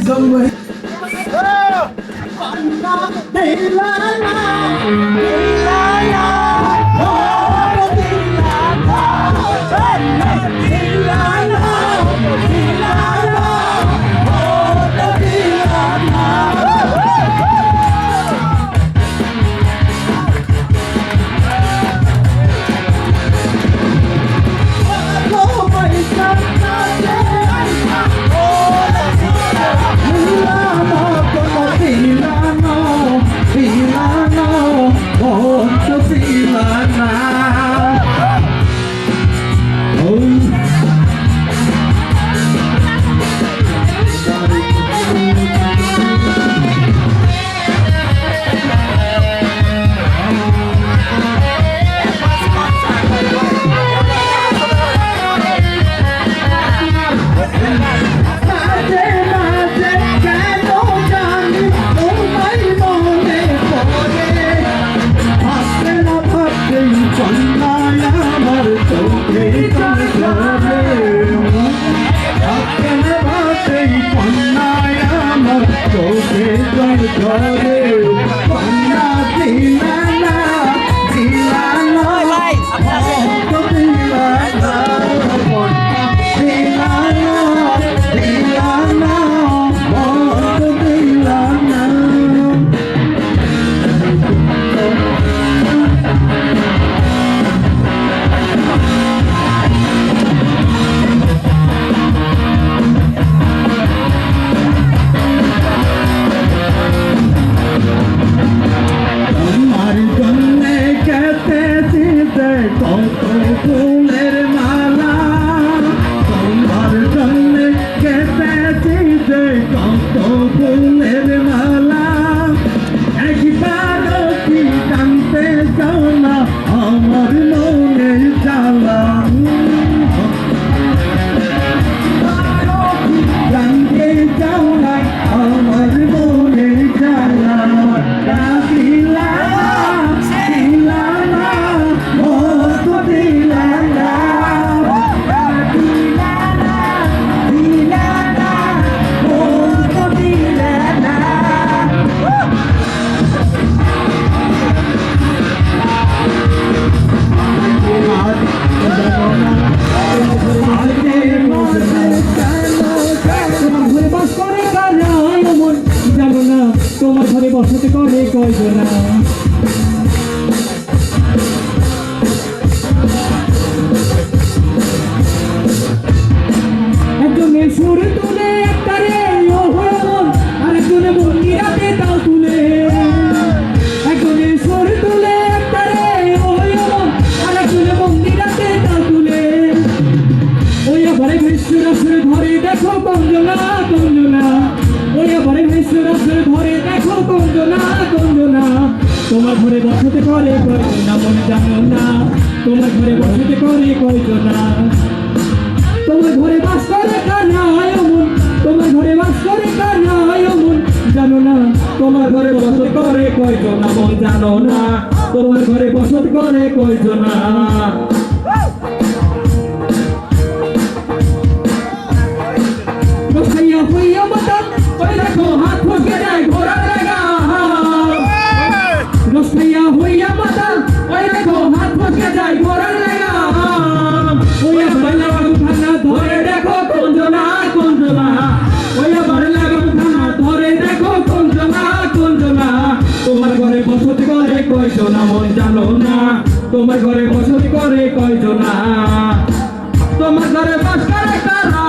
somewhere. তোমার ঘরে বসতে করে কয়জনা একজনে সুর তুলে একটারে ও হরমন আরেকজনে মন্দিরাতে তাও তুলে একজনে সুর তুলে একটারে ও হরমন আরেকজনে মন্দিরাতে তাও তুলে ওই ঘরে বিশ্বরাসের ঘরে দেখো কঞ্জনা কঞ্জনা ওই ঘরে বিশ্বরাসের ঘরে দেখো কঞ্জনা কঞ্জনা তোমার ঘরে বসতে করে কয়জনা মন জানো না তোমার ঘরে বসতে করে কয়জনা তোমার ঘরে বাস করে কানা মন তোমার ঘরে বাস করে কানা মন জানো না তোমার ঘরে বসত করে কয়জনা মন জানো না তোমার ঘরে বসত করে কয়জনা রসাইয়া হইয়া মতন ওই দেখো হাত ফসকে যায় ঘোড়ার লাগা রসাইয়া হইয়া মতন ওই দেখো হাত ফসকে যায় ঘোড়ার লাগা ওই আবার লাগাম খানা ধরে দেখো কঞ্জনা কঞ্জনা ওই আবার লাগাম খানা ধরে দেখো কঞ্জনা কঞ্জনা তোমার ঘরে বসত করে কয়জনা মন জানো না তোমার ঘরে বসত করে কয়জনা তোমার ঘরে বাস করে কারা